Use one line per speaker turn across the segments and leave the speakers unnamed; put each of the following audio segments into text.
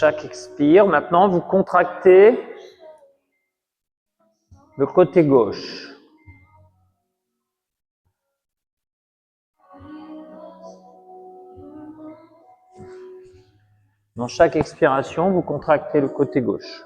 chaque expire, maintenant vous contractez le côté gauche. Dans chaque expiration, vous contractez le côté gauche.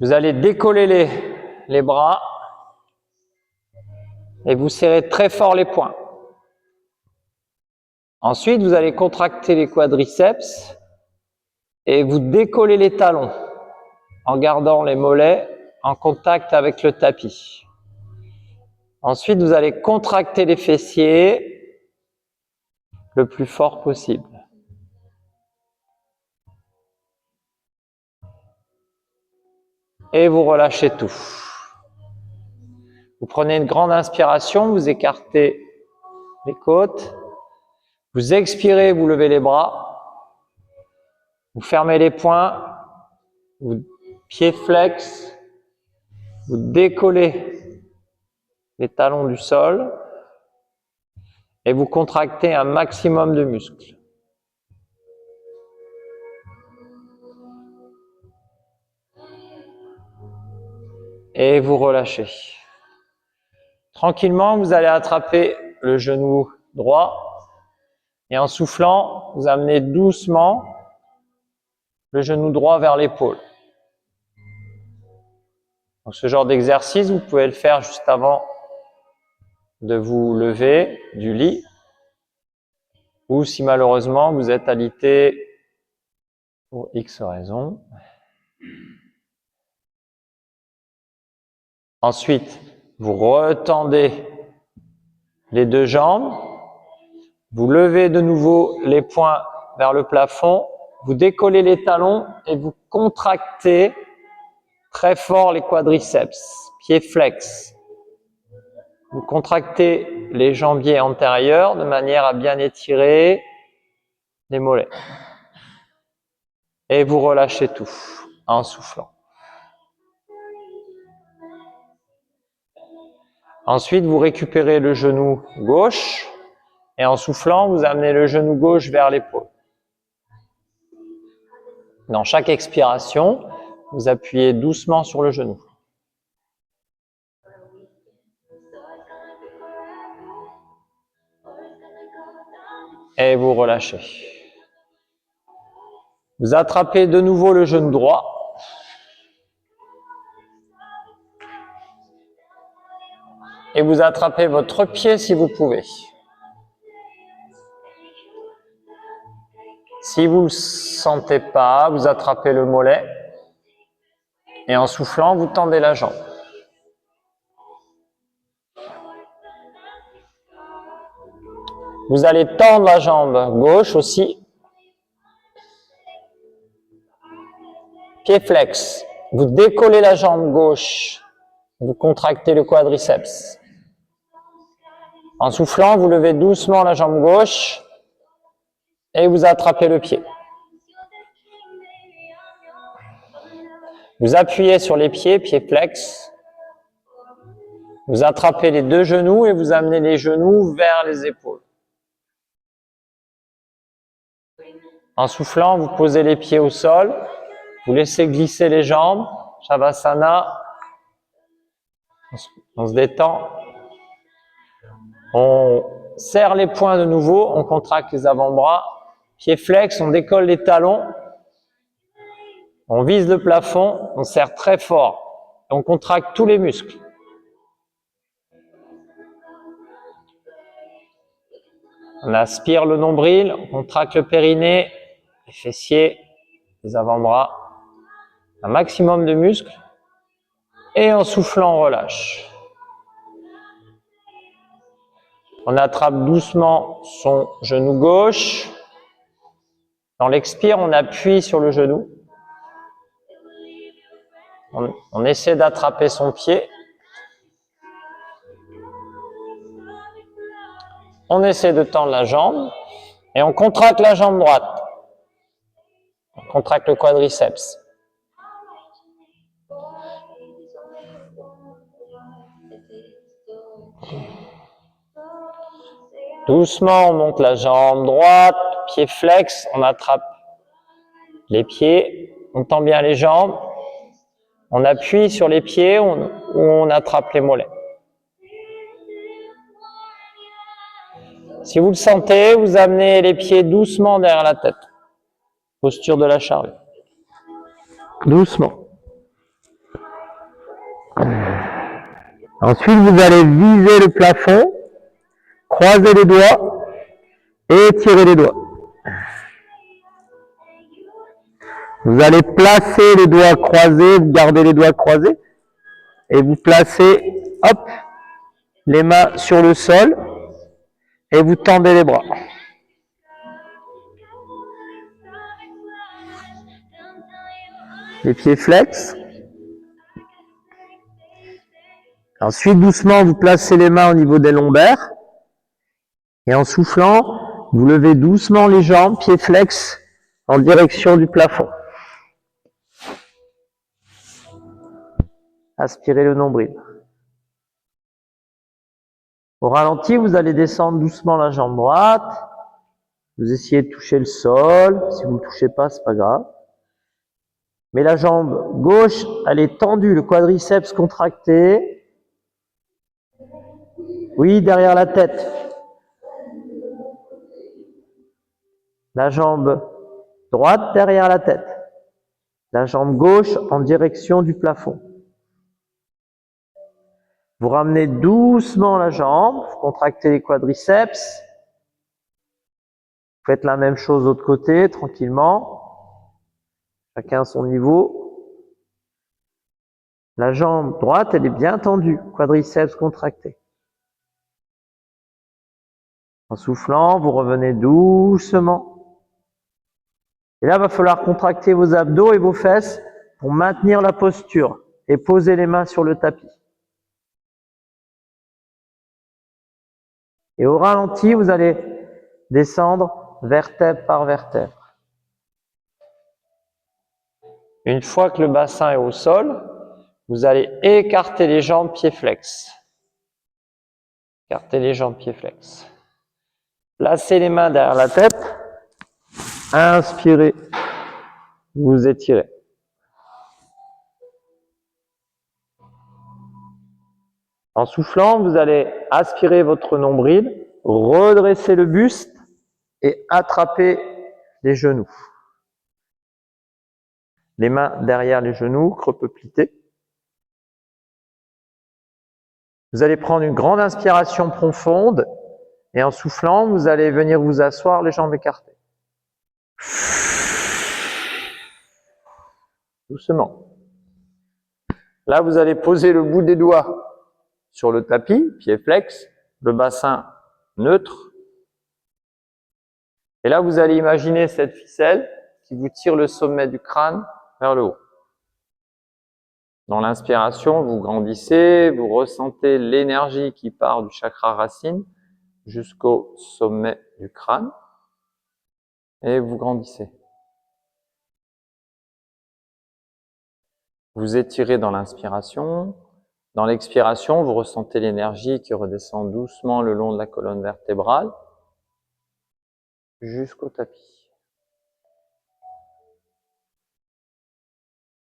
Vous allez décoller les bras et vous serrez très fort les poings. Ensuite, vous allez contracter les quadriceps et vous décollez les talons en gardant les mollets en contact avec le tapis. Ensuite, vous allez contracter les fessiers le plus fort possible. Et vous relâchez tout. Vous prenez une grande inspiration, vous écartez les côtes. Vous expirez, vous levez les bras. Vous fermez les poings. Vous pieds flex. Vous décollez les talons du sol. Et vous contractez un maximum de muscles. Et vous relâchez. Tranquillement, vous allez attraper le genou droit et en soufflant, vous amenez doucement le genou droit vers l'épaule. Donc, ce genre d'exercice, vous pouvez le faire juste avant de vous lever du lit ou si malheureusement vous êtes alité pour X raisons. Ensuite, vous retendez les deux jambes, vous levez de nouveau les poings vers le plafond, vous décollez les talons et vous contractez très fort les quadriceps, pieds flex. Vous contractez les jambiers antérieurs de manière à bien étirer les mollets. Et vous relâchez tout en soufflant. Ensuite, vous récupérez le genou gauche et en soufflant, vous amenez le genou gauche vers l'épaule. Dans chaque expiration, vous appuyez doucement sur le genou. Et vous relâchez. Vous attrapez de nouveau le genou droit. Et vous attrapez votre pied si vous pouvez. Si vous ne le sentez pas, vous attrapez le mollet. Et en soufflant, vous tendez la jambe. Vous allez tendre la jambe gauche aussi. Pied flex. Vous décollez la jambe gauche. Vous contractez le quadriceps. En soufflant, vous levez doucement la jambe gauche et vous attrapez le pied. Vous appuyez sur les pieds, pieds flex. Vous attrapez les deux genoux et vous amenez les genoux vers les épaules. En soufflant, vous posez les pieds au sol. Vous laissez glisser les jambes. Shavasana. On se détend. On serre les poings de nouveau. On contracte les avant-bras. Pieds flex, on décolle les talons. On vise le plafond. On serre très fort. On contracte tous les muscles. On aspire le nombril. On contracte le périnée, les fessiers, les avant-bras. Un maximum de muscles. Et en soufflant, on relâche. On attrape doucement son genou gauche. Dans l'expire, on appuie sur le genou. on essaie d'attraper son pied. On essaie de tendre la jambe et on contracte la jambe droite. On contracte le quadriceps. Doucement, on monte la jambe droite, pied flex, on attrape les pieds, on tend bien les jambes, on appuie sur les pieds ou on attrape les mollets. Si vous le sentez, vous amenez les pieds doucement derrière la tête. Posture de la charrue. Doucement. Ensuite, vous allez viser le plafond, croiser les doigts et étirer les doigts. Vous allez placer les doigts croisés, vous gardez les doigts croisés et vous placez, hop, les mains sur le sol et vous tendez les bras. Les pieds flex. Ensuite, doucement, vous placez les mains au niveau des lombaires. Et en soufflant, vous levez doucement les jambes, pieds flex, en direction du plafond. Aspirez le nombril. Au ralenti, vous allez descendre doucement la jambe droite. Vous essayez de toucher le sol. Si vous ne le touchez pas, c'est pas grave. Mais la jambe gauche, elle est tendue, le quadriceps contracté. Oui, derrière la tête. La jambe droite derrière la tête. La jambe gauche en direction du plafond. Vous ramenez doucement la jambe, vous contractez les quadriceps. Faites la même chose de l'autre côté, tranquillement. Chacun à son niveau. La jambe droite, elle est bien tendue, quadriceps contracté. En soufflant, vous revenez doucement. Et là, il va falloir contracter vos abdos et vos fesses pour maintenir la posture et poser les mains sur le tapis. Et au ralenti, vous allez descendre vertèbre par vertèbre. Une fois que le bassin est au sol, vous allez écarter les jambes pieds flex. Écartez les jambes pieds flex. Placez les mains derrière la tête. Inspirez. Vous étirez. En soufflant, vous allez aspirer votre nombril, redresser le buste et attraper les genoux. Les mains derrière les genoux, creux pliés. Vous allez prendre une grande inspiration profonde et en soufflant, vous allez venir vous asseoir, les jambes écartées. Doucement. Là, vous allez poser le bout des doigts sur le tapis, pied flex, le bassin neutre. Et là, vous allez imaginer cette ficelle qui vous tire le sommet du crâne vers le haut. Dans l'inspiration, vous grandissez, vous ressentez l'énergie qui part du chakra racine jusqu'au sommet du crâne et vous grandissez. Vous étirez dans l'inspiration. Dans l'expiration, vous ressentez l'énergie qui redescend doucement le long de la colonne vertébrale jusqu'au tapis.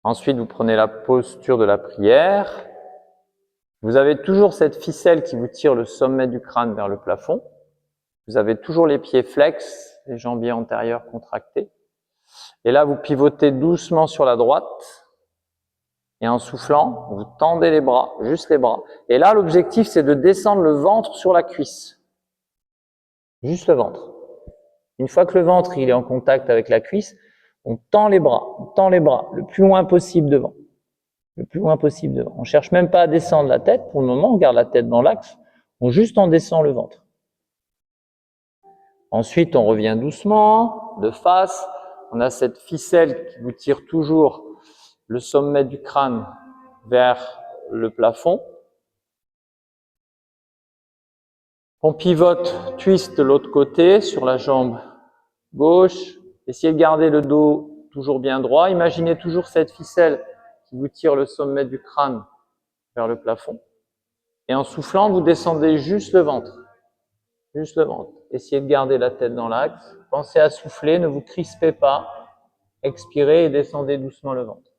Ensuite, vous prenez la posture de la prière. Vous avez toujours cette ficelle qui vous tire le sommet du crâne vers le plafond. Vous avez toujours les pieds flex, les jambiers antérieurs contractés. Et là, vous pivotez doucement sur la droite. Et en soufflant, vous tendez les bras, juste les bras. Et là, l'objectif, c'est de descendre le ventre sur la cuisse. Juste le ventre. Une fois que le ventre il est en contact avec la cuisse, on tend les bras le plus loin possible devant. Le plus loin possible devant. On cherche même pas à descendre la tête. Pour le moment, on garde la tête dans l'axe. On juste en descend le ventre. Ensuite, on revient doucement, de face. On a cette ficelle qui vous tire toujours le sommet du crâne vers le plafond. On pivote, twist de l'autre côté sur la jambe gauche. Essayez de garder le dos toujours bien droit. Imaginez toujours cette ficelle qui vous tire le sommet du crâne vers le plafond. Et en soufflant, vous descendez juste le ventre. Juste le ventre. Essayez de garder la tête dans l'axe. Pensez à souffler, ne vous crispez pas. Expirez et descendez doucement le ventre.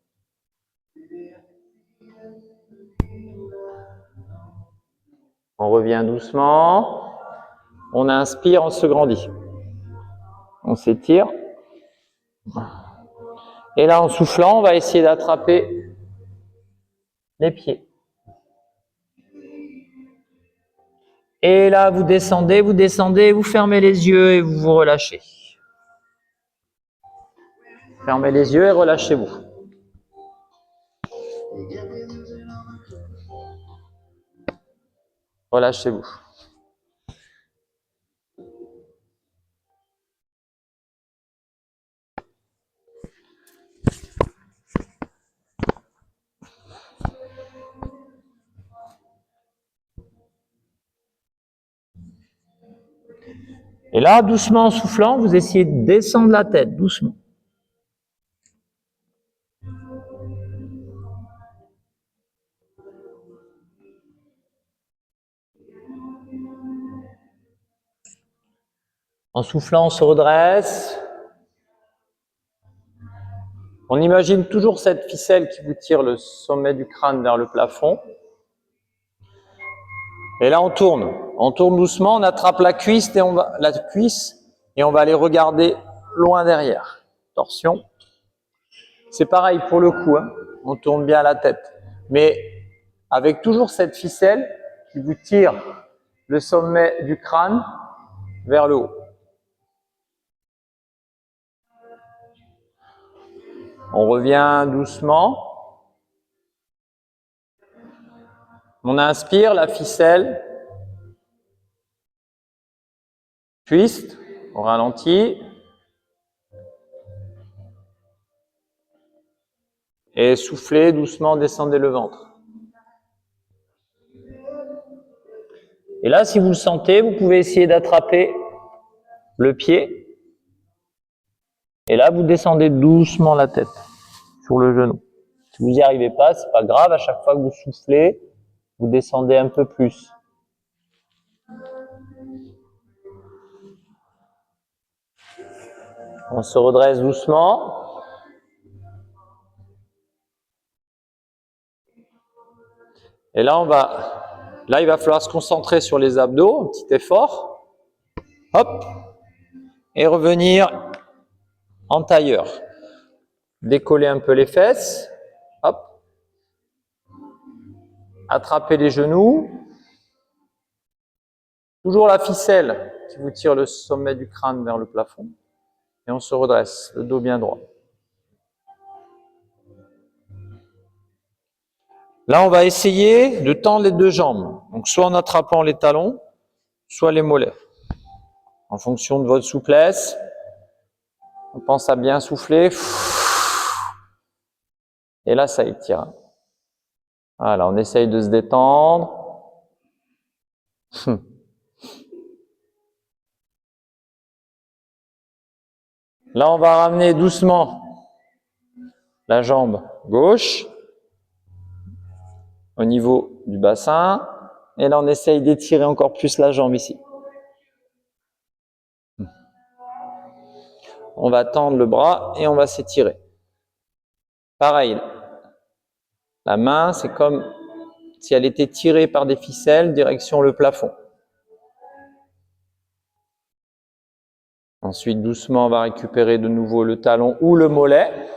On revient doucement. On inspire, on se grandit. On s'étire. Et là, en soufflant, on va essayer d'attraper les pieds. Et là, vous descendez, vous fermez les yeux et vous vous relâchez. Fermez les yeux et relâchez-vous. Relâchez-vous. Et là, doucement en soufflant, vous essayez de descendre la tête, doucement. En soufflant, on se redresse. On imagine toujours cette ficelle qui vous tire le sommet du crâne vers le plafond. Et là, on tourne doucement, on attrape la cuisse et on va aller regarder loin derrière. Torsion. C'est pareil pour le cou, hein. On tourne bien la tête. Mais avec toujours cette ficelle qui vous tire le sommet du crâne vers le haut. On revient doucement. On inspire, la ficelle. Twist, on ralentit. Et soufflez doucement, descendez le ventre. Et là, si vous le sentez, vous pouvez essayer d'attraper le pied. Et là, vous descendez doucement la tête sur le genou. Si vous n'y arrivez pas, c'est pas grave. À chaque fois que vous soufflez, vous descendez un peu plus. On se redresse doucement. Et là, il va falloir se concentrer sur les abdos, un petit effort. Hop. Et revenir en tailleur. Décoller un peu les fesses. Hop. Attraper les genoux. Toujours la ficelle qui vous tire le sommet du crâne vers le plafond. Et on se redresse, le dos bien droit. Là, on va essayer de tendre les deux jambes. Donc, soit en attrapant les talons, soit les mollets. En fonction de votre souplesse, on pense à bien souffler. Et là, ça étire. Voilà, on essaye de se détendre. Là, on va ramener doucement la jambe gauche au niveau du bassin. Et là, on essaye d'étirer encore plus la jambe ici. On va tendre le bras et on va s'étirer. Pareil, la main, c'est comme si elle était tirée par des ficelles, direction le plafond. Ensuite, doucement, on va récupérer de nouveau le talon ou le mollet.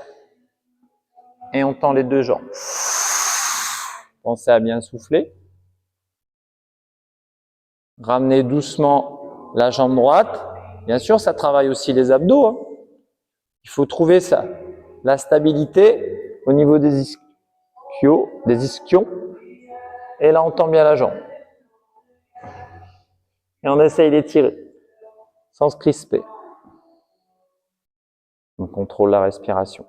Et on tend les deux jambes. Pensez à bien souffler. Ramenez doucement la jambe droite. Bien sûr, ça travaille aussi les abdos, hein. Il faut trouver ça, la stabilité au niveau des ischions. Et là, on tend bien la jambe. Et on essaye d'étirer sans se crisper. On contrôle la respiration.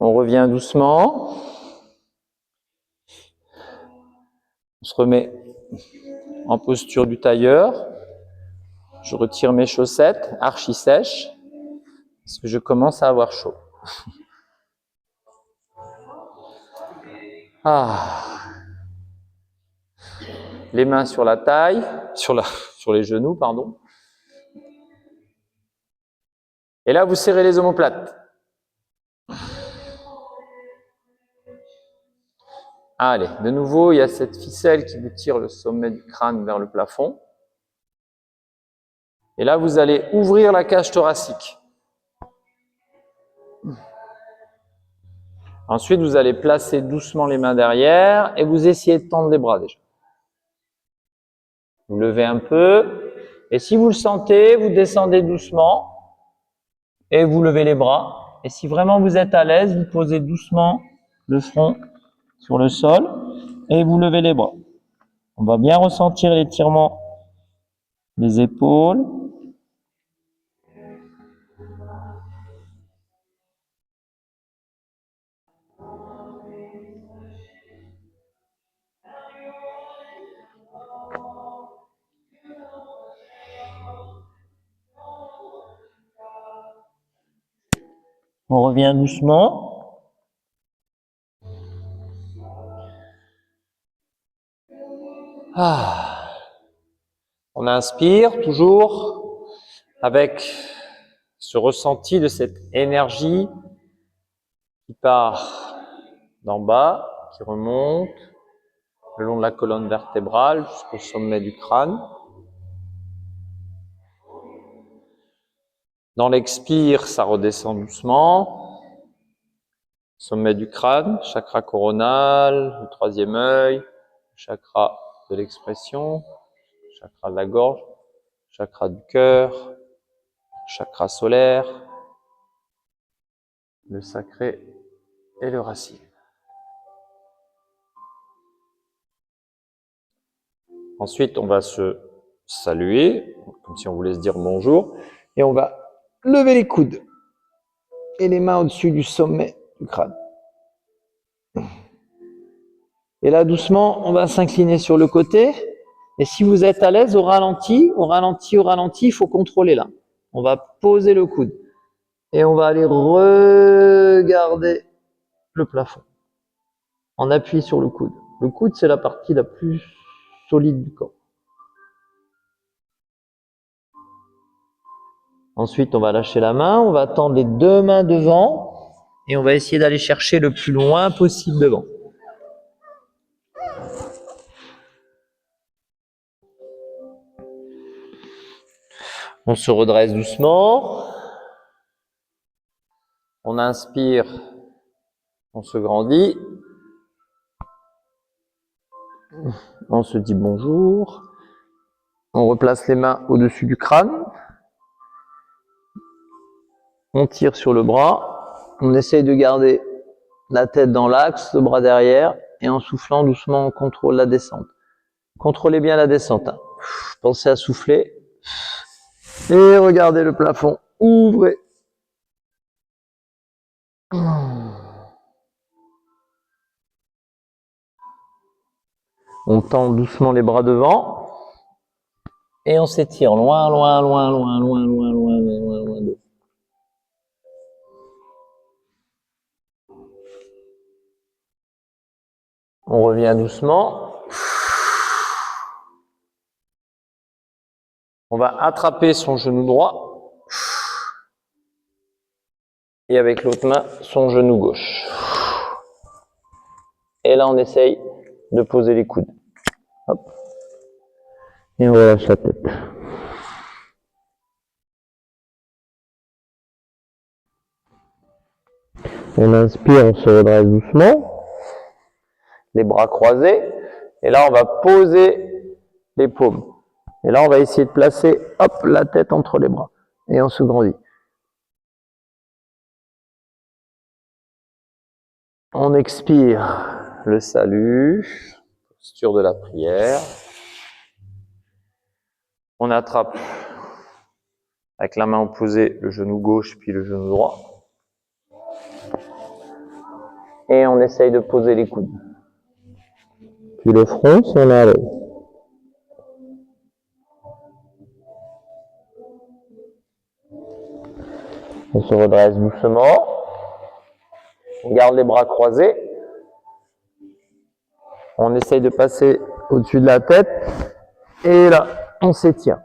On revient doucement. On se remet en posture du tailleur. Je retire mes chaussettes archi sèches parce que je commence à avoir chaud. Les mains sur la taille, sur les genoux, pardon. Et là, vous serrez les omoplates. Allez, de nouveau, il y a cette ficelle qui vous tire le sommet du crâne vers le plafond. Et là, vous allez ouvrir la cage thoracique. Ensuite, vous allez placer doucement les mains derrière et vous essayez de tendre les bras déjà. Vous levez un peu. Et si vous le sentez, vous descendez doucement et vous levez les bras. Et si vraiment vous êtes à l'aise, vous posez doucement le front sur le sol et vous levez les bras. On va bien ressentir l'étirement des épaules. On revient doucement. On inspire toujours avec ce ressenti de cette énergie qui part d'en bas, qui remonte le long de la colonne vertébrale jusqu'au sommet du crâne. Dans l'expire, ça redescend doucement. Sommet du crâne, chakra coronal, le troisième œil, chakra de l'expression, chakra de la gorge, chakra du cœur, chakra solaire, le sacré et le racine. Ensuite, on va se saluer, comme si on voulait se dire bonjour, et on va lever les coudes et les mains au-dessus du sommet du crâne. Et là, doucement, on va s'incliner sur le côté. Et si vous êtes à l'aise, au ralenti, il faut contrôler là. On va poser le coude et on va aller regarder le plafond en appui sur le coude. Le coude, c'est la partie la plus solide du corps. Ensuite, on va lâcher la main, on va tendre les deux mains devant et on va essayer d'aller chercher le plus loin possible devant. On se redresse doucement. On inspire, on se grandit. On se dit bonjour. On replace les mains au-dessus du crâne. On tire sur le bras. On essaye de garder la tête dans l'axe, le bras derrière. Et en soufflant doucement, on contrôle la descente. Contrôlez bien la descente. Pensez à souffler. Et regardez le plafond. Ouvrez. On tend doucement les bras devant. Et on s'étire loin, loin, loin, loin, loin, loin, loin, loin, loin de. On revient doucement. On va attraper son genou droit. Et avec l'autre main, son genou gauche. Et là, on essaye de poser les coudes. Hop. Et on relâche la tête. On inspire, on se redresse doucement. Les bras croisés. Et là, on va poser les paumes. Et là, on va essayer de placer, hop, la tête entre les bras. Et on se grandit. On expire le salut, posture de la prière. On attrape avec la main opposée le genou gauche puis le genou droit. Et on essaye de poser les coudes. Puis le front, si on est à l'aise. On se redresse doucement. On garde les bras croisés. On essaye de passer au-dessus de la tête. Et là, on s'étire.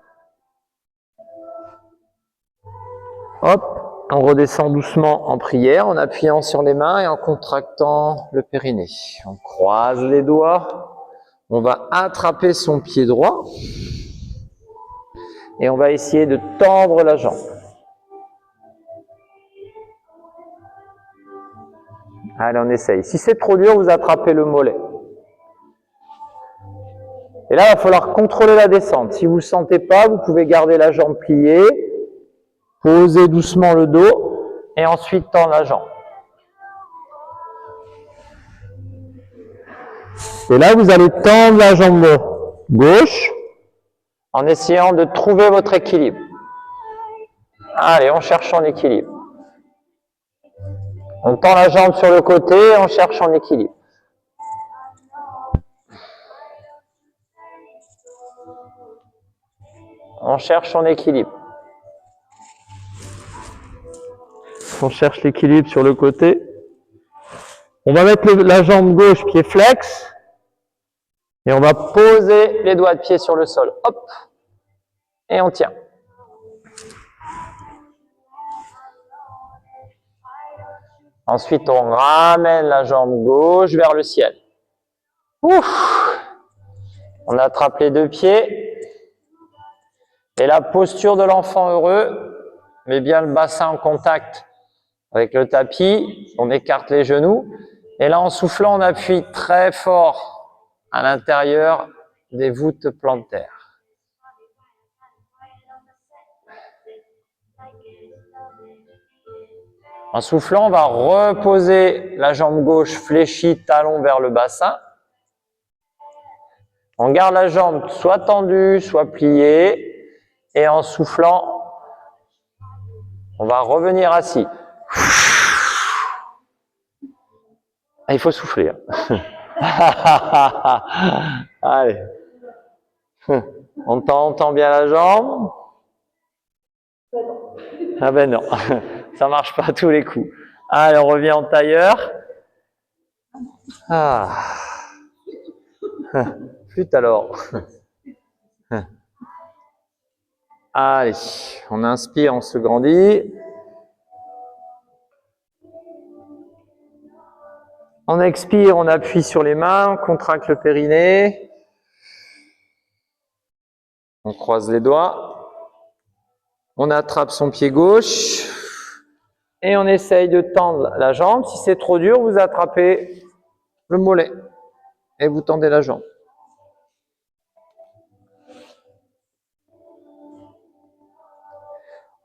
Hop, on redescend doucement en prière en appuyant sur les mains et en contractant le périnée. On croise les doigts. On va attraper son pied droit. Et on va essayer de tendre la jambe. Allez, on essaye. Si c'est trop dur, vous attrapez le mollet. Et là, il va falloir contrôler la descente. Si vous ne le sentez pas, vous pouvez garder la jambe pliée, poser doucement le dos et ensuite tendre la jambe. Et là, vous allez tendre la jambe gauche en essayant de trouver votre équilibre. Allez, on cherche son équilibre. On tend la jambe sur le côté et on cherche son équilibre. On cherche son équilibre. On cherche l'équilibre sur le côté. On va mettre la jambe gauche pied flex. Et on va poser les doigts de pied sur le sol. Hop. Et on tient. Ensuite, on ramène la jambe gauche vers le ciel. Ouf. On attrape les deux pieds. Et la posture de l'enfant heureux, met bien le bassin en contact avec le tapis. On écarte les genoux. Et là, en soufflant, on appuie très fort à l'intérieur des voûtes plantaires. En soufflant, on va reposer la jambe gauche fléchie, talon vers le bassin. On garde la jambe soit tendue, soit pliée. Et en soufflant, on va revenir assis. Il faut souffler. Allez. On tend bien la jambe. Ah ben non, ça marche pas à tous les coups. Allez, on revient en tailleur. Ah. Flûte alors. Allez, on inspire, on se grandit. On expire, on appuie sur les mains, on contracte le périnée. On croise les doigts. On attrape son pied gauche. Et on essaye de tendre la jambe. Si c'est trop dur, vous attrapez le mollet. Et vous tendez la jambe.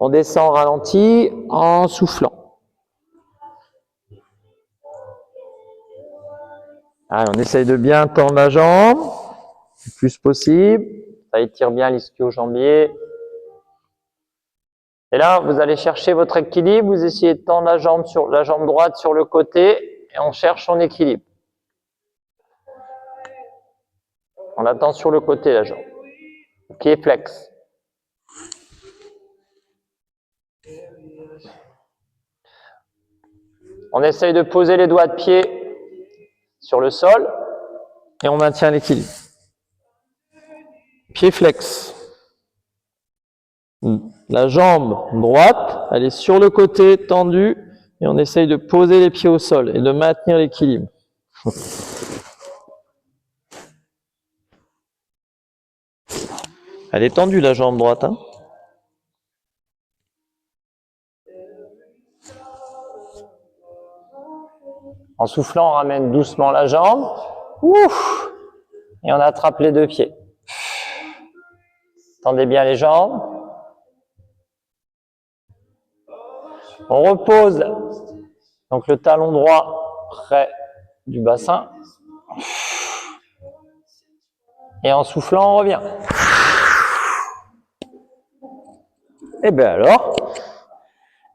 On descend au ralenti en soufflant. Allez, on essaye de bien tendre la jambe, le plus possible. Ça étire bien l'ischio-jambier. Et là, vous allez chercher votre équilibre. Vous essayez de tendre la jambe droite sur le côté et on cherche son équilibre. On la tend sur le côté, la jambe. Pied flex. On essaye de poser les doigts de pied sur le sol et on maintient l'équilibre. Pied flex. La jambe droite, elle est sur le côté, tendue, et on essaye de poser les pieds au sol et de maintenir l'équilibre. Elle est tendue, la jambe droite. Hein. En soufflant, on ramène doucement la jambe. Ouf, et on attrape les deux pieds. Tendez bien les jambes. On repose donc le talon droit près du bassin. Et en soufflant, on revient. Et bien alors,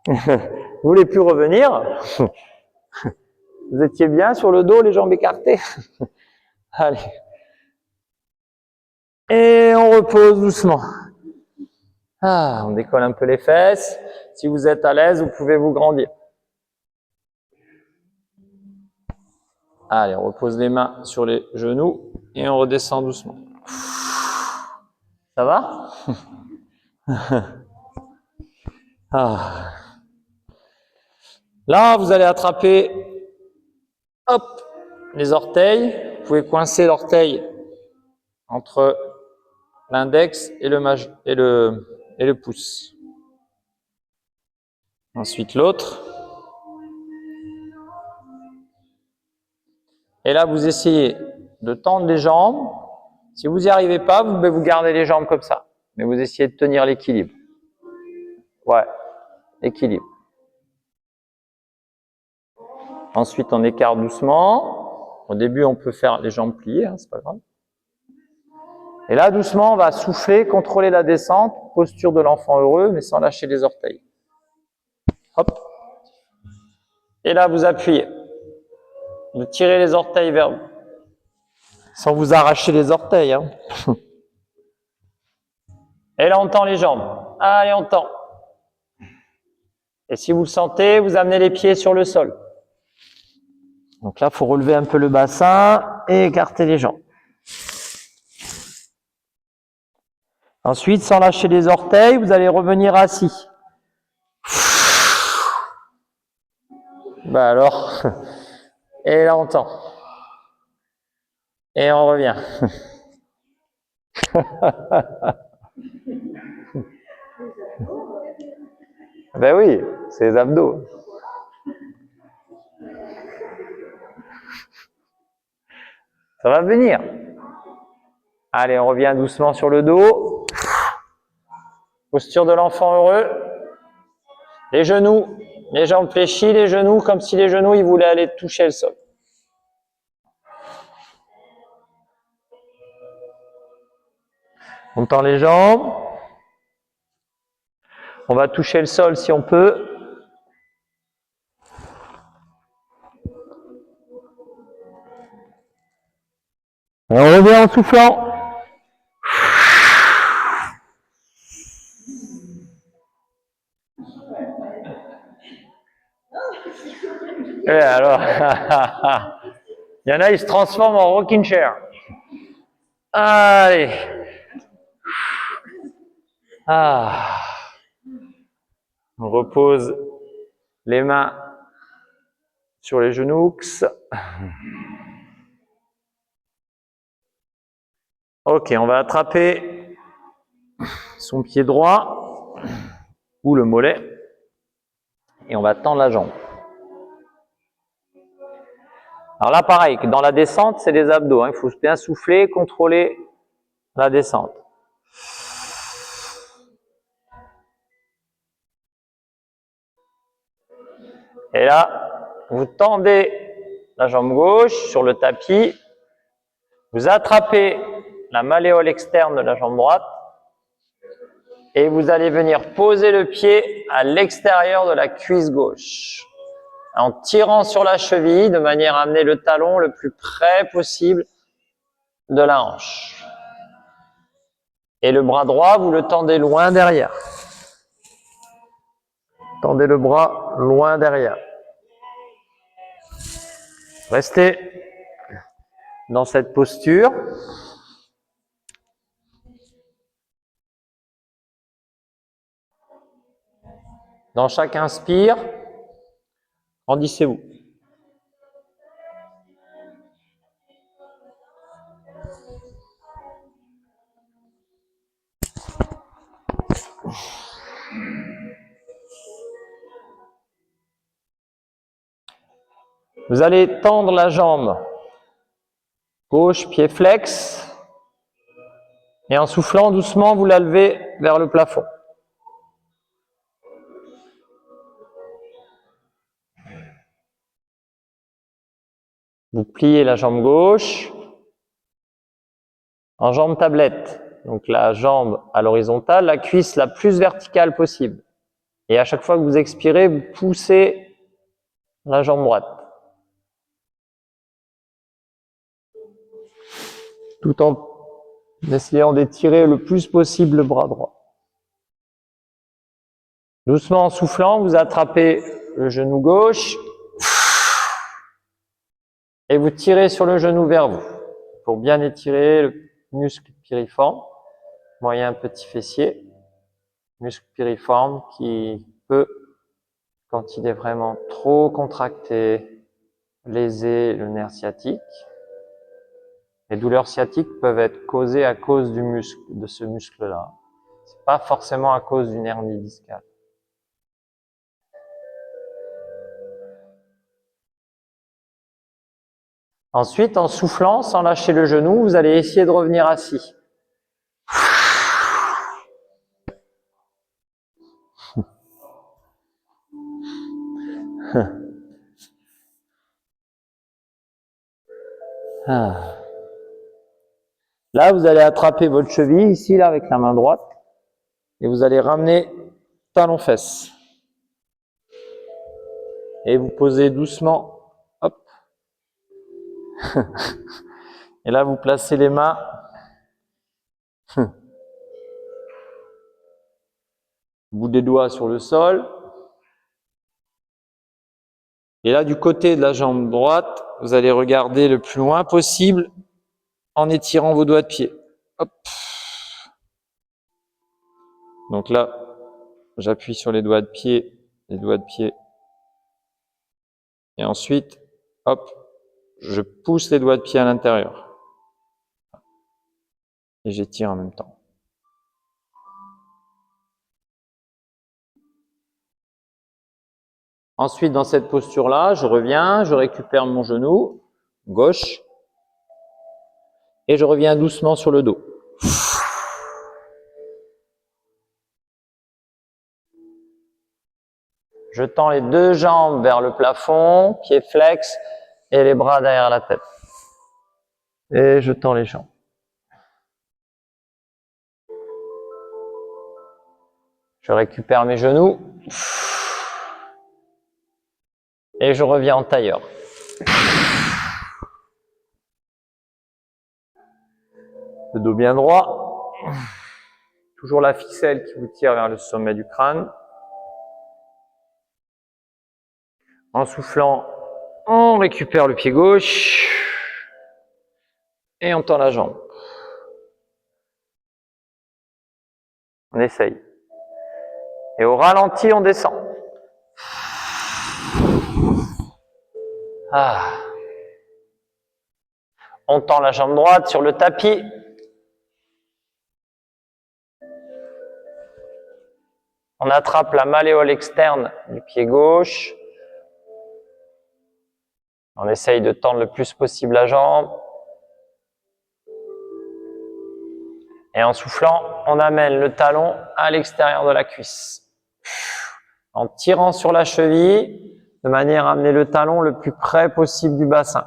vous voulez plus revenir? Vous étiez bien sur le dos, les jambes écartées? Allez. Et on repose doucement. Ah, on décolle un peu les fesses. Si vous êtes à l'aise, vous pouvez vous grandir. Allez, on repose les mains sur les genoux et on redescend doucement. Ça va? Ah. Là, vous allez attraper, hop, les orteils. Vous pouvez coincer l'orteil entre l'index et le pouce. Ensuite l'autre. Et là, vous essayez de tendre les jambes. Si vous n'y arrivez pas, vous pouvez vous garder les jambes comme ça. Mais vous essayez de tenir l'équilibre. Ouais, équilibre. Ensuite, on écarte doucement. Au début, on peut faire les jambes pliées, hein, c'est pas grave. Et là, doucement, on va souffler, contrôler la descente, posture de l'enfant heureux, mais sans lâcher les orteils. Hop. Et là, vous appuyez. Vous tirez les orteils vers vous. Sans vous arracher les orteils. Hein. Et là, on tend les jambes. Allez, on tend. Et si vous le sentez, vous amenez les pieds sur le sol. Donc là, il faut relever un peu le bassin et écarter les jambes. Ensuite, sans lâcher les orteils, vous allez revenir assis. Bah alors, et là on tend. Et on revient. Ben oui, c'est les abdos. Ça va venir. Allez, on revient doucement sur le dos. Posture de l'enfant heureux. Les genoux, les jambes fléchies, les genoux comme si les genoux ils voulaient aller toucher le sol. On tend les jambes. On va toucher le sol si on peut. Et on revient en soufflant. Et alors, il y en a, ils se transforment en rocking chair. Allez. Ah. On repose les mains sur les genoux. Ok, on va attraper son pied droit ou le mollet et on va tendre la jambe. Alors là, pareil, dans la descente, c'est les abdos. Hein. Il faut bien souffler, contrôler la descente. Et là, vous tendez la jambe gauche sur le tapis. Vous attrapez la malléole externe de la jambe droite. Et vous allez venir poser le pied à l'extérieur de la cuisse gauche. En tirant sur la cheville de manière à amener le talon le plus près possible de la hanche. Et le bras droit, vous le tendez loin derrière. Tendez le bras loin derrière. Restez dans cette posture. Dans chaque inspire, grandissez-vous. Vous allez tendre la jambe gauche, pied flex. Et en soufflant doucement, vous la levez vers le plafond. Vous pliez la jambe gauche en jambe tablette. Donc la jambe à l'horizontale, la cuisse la plus verticale possible. Et à chaque fois que vous expirez, vous poussez la jambe droite. tout en essayant d'étirer le plus possible le bras droit. Doucement en soufflant, vous attrapez le genou gauche et vous tirez sur le genou vers vous pour bien étirer le muscle piriforme, moyen petit fessier, muscle piriforme qui peut, quand il est vraiment trop contracté, léser le nerf sciatique. Les douleurs sciatiques peuvent être causées à cause du muscle, de ce muscle-là. C'est pas forcément à cause d'une hernie discale. Ensuite, en soufflant, sans lâcher le genou, vous allez essayer de revenir assis. Là, vous allez attraper votre cheville ici, là, avec la main droite, et vous allez ramener talon-fesse. Et vous posez doucement, hop. Et là, vous placez les mains bout des doigts sur le sol. Et là, du côté de la jambe droite, vous allez regarder le plus loin possible en étirant vos doigts de pied. Hop. Donc là, j'appuie sur les doigts de pied, et ensuite, hop, je pousse les doigts de pied à l'intérieur. Et j'étire en même temps. Ensuite, dans cette posture-là, je reviens, je récupère mon genou gauche et je reviens doucement sur le dos. Je tends les deux jambes vers le plafond, pieds flex et les bras derrière la tête. Et je tends les jambes. Je récupère mes genoux et je reviens en tailleur. Le dos bien droit. Toujours la ficelle qui vous tire vers le sommet du crâne. En soufflant, on récupère le pied gauche et on tend la jambe. On essaye. Et au ralenti, on descend. On tend la jambe droite sur le tapis. On attrape la malléole externe du pied gauche. On essaye de tendre le plus possible la jambe. Et en soufflant, on amène le talon à l'extérieur de la cuisse. En tirant sur la cheville, de manière à amener le talon le plus près possible du bassin.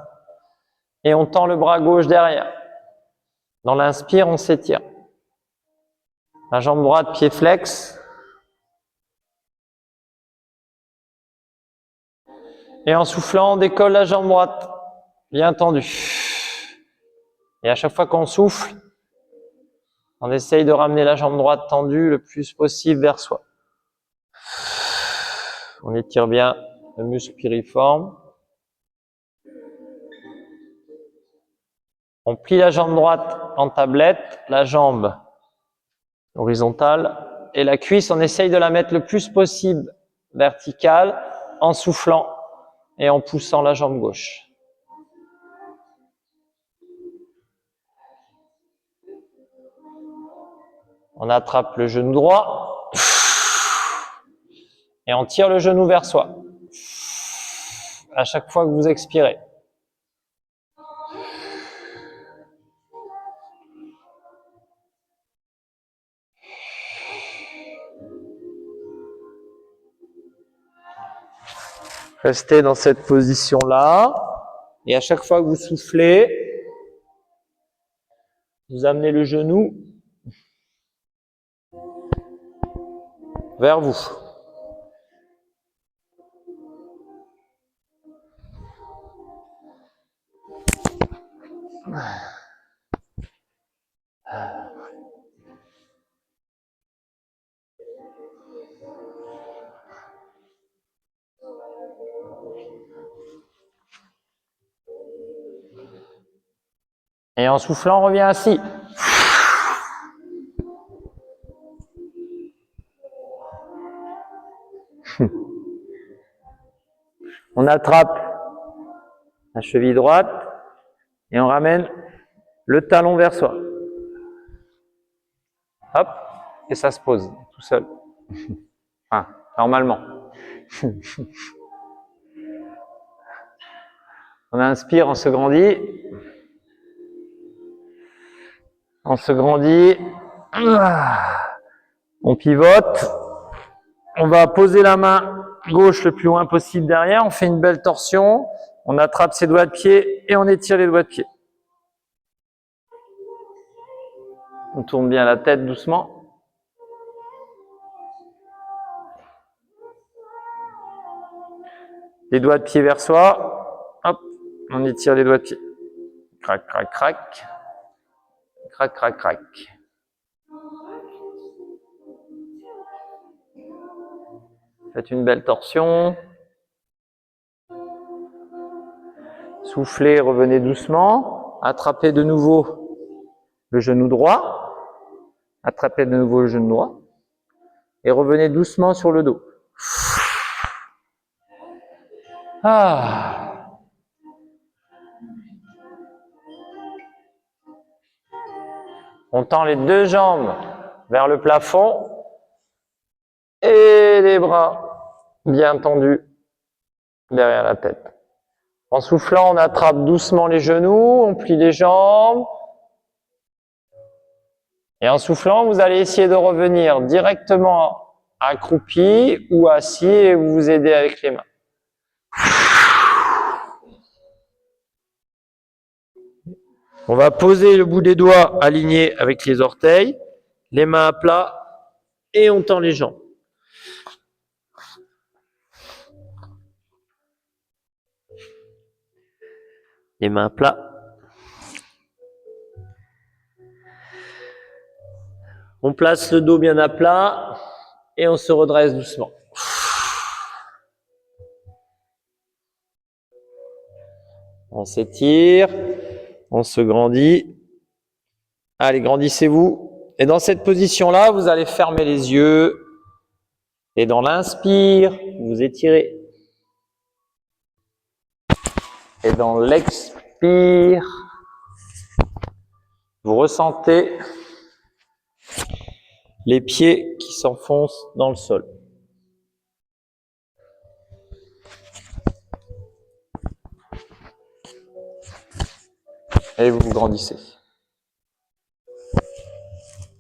Et on tend le bras gauche derrière. Dans l'inspire, on s'étire. La jambe droite, pied flex. Et en soufflant, on décolle la jambe droite, bien tendue. Et à chaque fois qu'on souffle, on essaye de ramener la jambe droite tendue le plus possible vers soi. On étire bien le muscle piriforme. On plie la jambe droite en tablette, la jambe horizontale, et la cuisse, on essaye de la mettre le plus possible verticale en soufflant et en poussant la jambe gauche. On attrape le genou droit et on tire le genou vers soi. À chaque fois que vous expirez. Restez dans cette position-là. Et à chaque fois que vous soufflez, vous amenez le genou vers vous. Et en soufflant, on revient assis. On attrape la cheville droite et on ramène le talon vers soi. Hop, et ça se pose tout seul. Enfin, normalement. On inspire, on se grandit. On se grandit. On pivote. On va poser la main gauche le plus loin possible derrière. On fait une belle torsion. On attrape ses doigts de pied et on étire les doigts de pied. On tourne bien la tête doucement. Les doigts de pied vers soi. Hop, on étire les doigts de pied. Crac, crac, crac. Crac, crac, crac. Faites une belle torsion. Soufflez, revenez doucement. Attrapez de nouveau le genou droit. Attrapez de nouveau le genou droit. Et revenez doucement sur le dos. Ah. On tend les deux jambes vers le plafond. Et les bras bien tendus derrière la tête. En soufflant, on attrape doucement les genoux, on plie les jambes. Et en soufflant, vous allez essayer de revenir directement accroupi ou assis et vous vous aidez avec les mains. On va poser le bout des doigts aligné avec les orteils, les mains à plat et on tend les jambes. Les mains à plat. On place le dos bien à plat et on se redresse doucement. On s'étire, on se grandit. Allez, grandissez-vous. Et dans cette position-là, vous allez fermer les yeux. Et dans l'inspire, vous étirez. Et dans l'expire, vous ressentez les pieds qui s'enfoncent dans le sol. Et vous vous grandissez.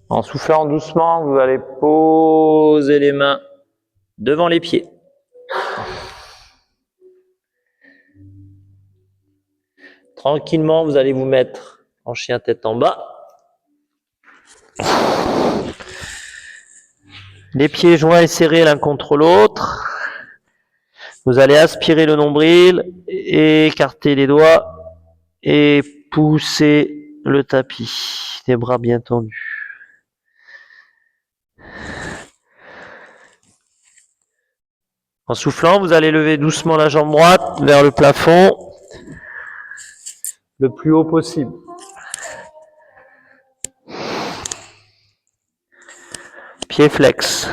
En soufflant doucement, vous allez poser les mains devant les pieds. Tranquillement, vous allez vous mettre en chien tête en bas. Les pieds joints et serrés l'un contre l'autre. Vous allez aspirer le nombril, écarter les doigts et pousser le tapis. Les bras bien tendus. En soufflant, vous allez lever doucement la jambe droite vers le plafond, le plus haut possible. Pied flex.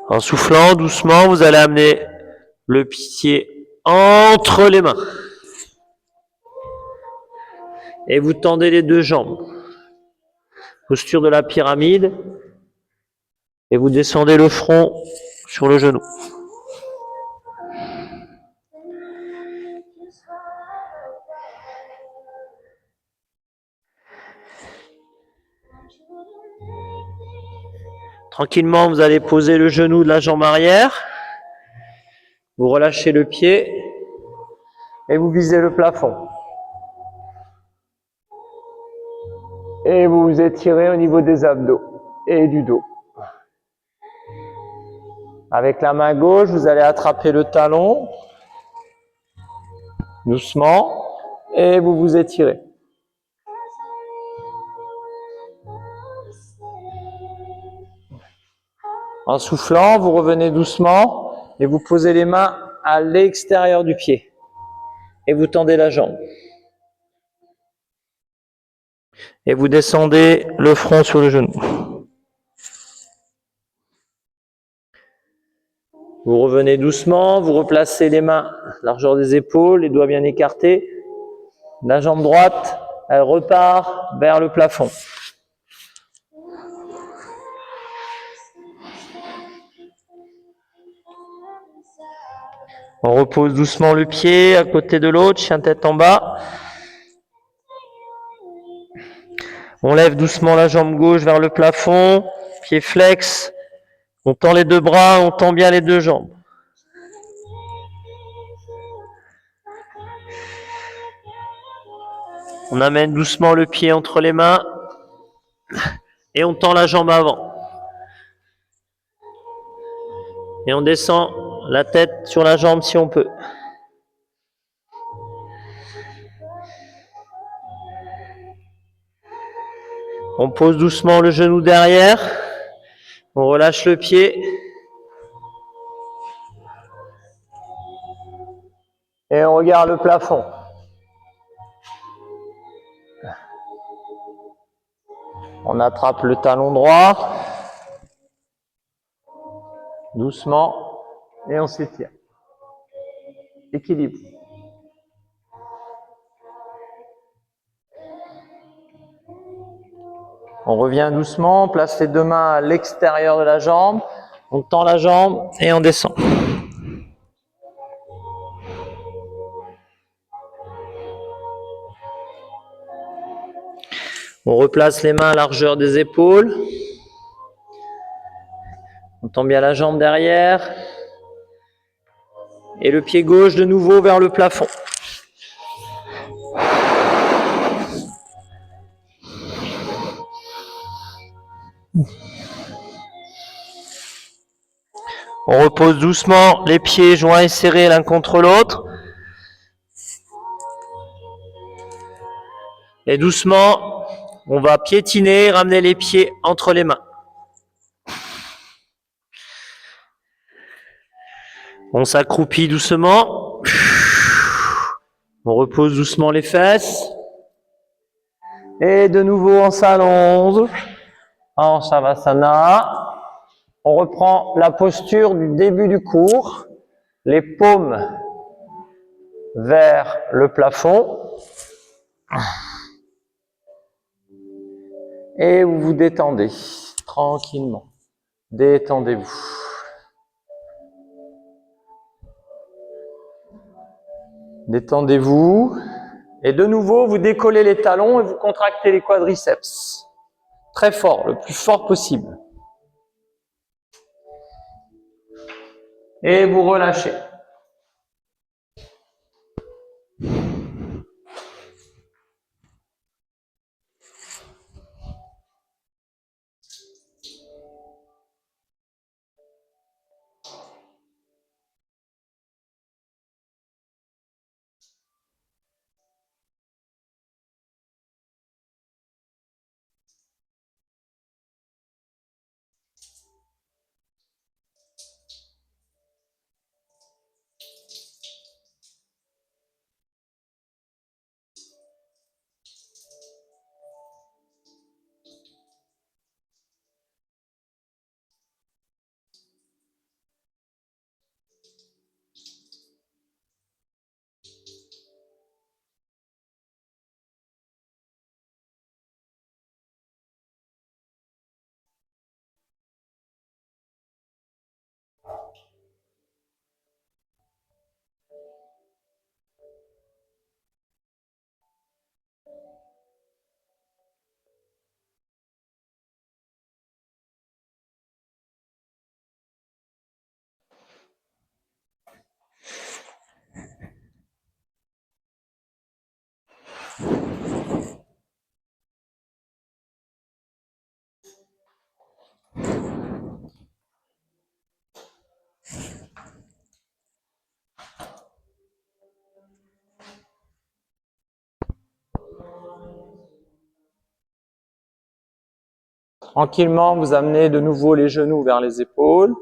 En soufflant doucement, vous allez amener le pied entre les mains. Et vous tendez les deux jambes. Posture de la pyramide. Et vous descendez le front sur le genou. Tranquillement, vous allez poser le genou de la jambe arrière. Vous relâchez le pied et vous visez le plafond. Et vous vous étirez au niveau des abdos et du dos. Avec la main gauche, vous allez attraper le talon, doucement, et vous vous étirez. En soufflant, vous revenez doucement et vous posez les mains à l'extérieur du pied. Et vous tendez la jambe. Et vous descendez le front sur le genou. Vous revenez doucement, vous replacez les mains largeur des épaules, les doigts bien écartés. La jambe droite, elle repart vers le plafond. On repose doucement le pied à côté de l'autre, chien tête en bas. On lève doucement la jambe gauche vers le plafond, pied flex. On tend les deux bras, on tend bien les deux jambes. On amène doucement le pied entre les mains et on tend la jambe avant. Et on descend la tête sur la jambe si on peut. On pose doucement le genou derrière. On relâche le pied. Et on regarde le plafond. On attrape le talon droit. Doucement. Et on s'étire. Équilibre. On revient doucement, on place les deux mains à l'extérieur de la jambe, on tend la jambe et on descend. On replace les mains à largeur des épaules. On tend bien la jambe derrière. Et le pied gauche de nouveau vers le plafond. On repose doucement les pieds joints et serrés l'un contre l'autre. Et doucement, on va piétiner, ramener les pieds entre les mains. On s'accroupit doucement. On repose doucement les fesses. Et de nouveau, on s'allonge en Shavasana. On reprend la posture du début du cours. Les paumes vers le plafond. Et vous vous détendez tranquillement. Détendez-vous. Détendez-vous. Et de nouveau, vous décollez les talons et vous contractez les quadriceps. Très fort, le plus fort possible. Et vous relâchez. Tranquillement, vous amenez de nouveau les genoux vers les épaules.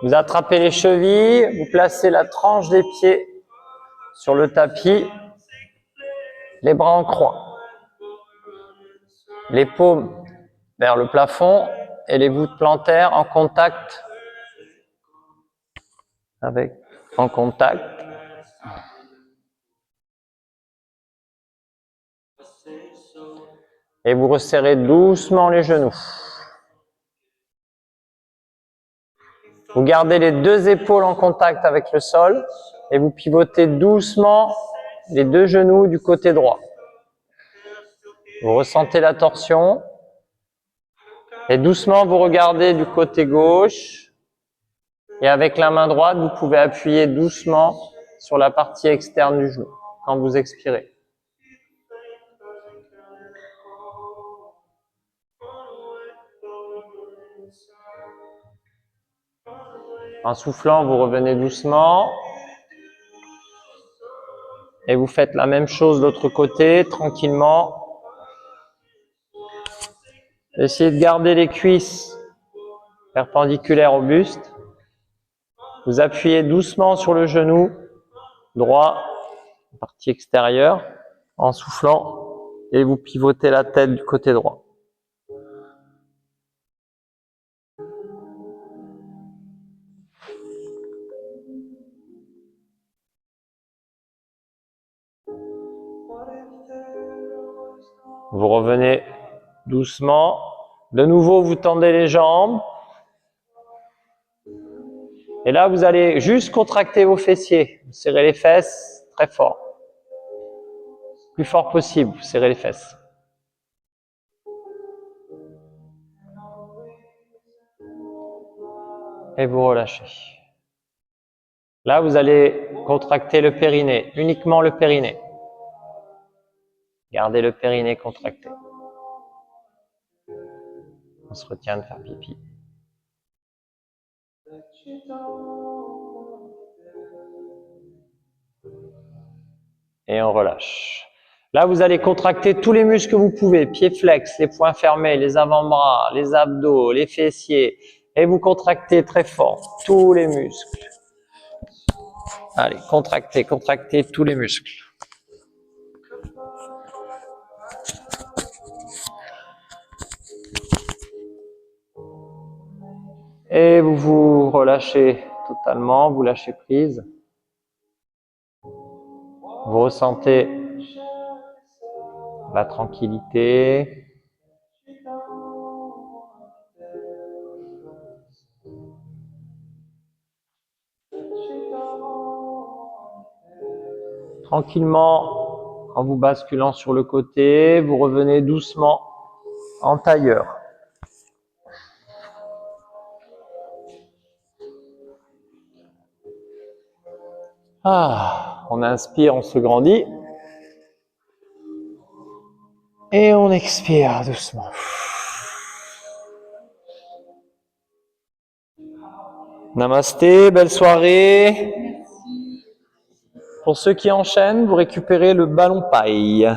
Vous attrapez les chevilles, vous placez la tranche des pieds sur le tapis, les bras en croix, les paumes vers le plafond et les voûtes plantaires en contact en contact. Et vous resserrez doucement les genoux. Vous gardez les deux épaules en contact avec le sol et vous pivotez doucement les deux genoux du côté droit. Vous ressentez la torsion et doucement vous regardez du côté gauche et avec la main droite vous pouvez appuyer doucement sur la partie externe du genou quand vous expirez. En soufflant, vous revenez doucement et vous faites la même chose de l'autre côté, tranquillement. Essayez de garder les cuisses perpendiculaires au buste. Vous appuyez doucement sur le genou droit, partie extérieure, en soufflant et vous pivotez la tête du côté droit. Vous revenez doucement. De nouveau, vous tendez les jambes. Et là, vous allez juste contracter vos fessiers. Vous serrez les fesses très fort. Plus fort possible, vous serrez les fesses. Et vous relâchez. Là, vous allez contracter le périnée, uniquement le périnée. Gardez le périnée contracté. On se retient de faire pipi. Et on relâche. Là, vous allez contracter tous les muscles que vous pouvez. Pieds flex, les poings fermés, les avant-bras, les abdos, les fessiers. Et vous contractez très fort tous les muscles. Allez, contractez, contractez tous les muscles. Et vous vous relâchez totalement, vous lâchez prise. Vous ressentez la tranquillité. Tranquillement, en vous basculant sur le côté, vous revenez doucement en tailleur. On inspire, on se grandit. Et on expire doucement. Namasté, belle soirée. Pour ceux qui enchaînent, vous récupérez le ballon paille.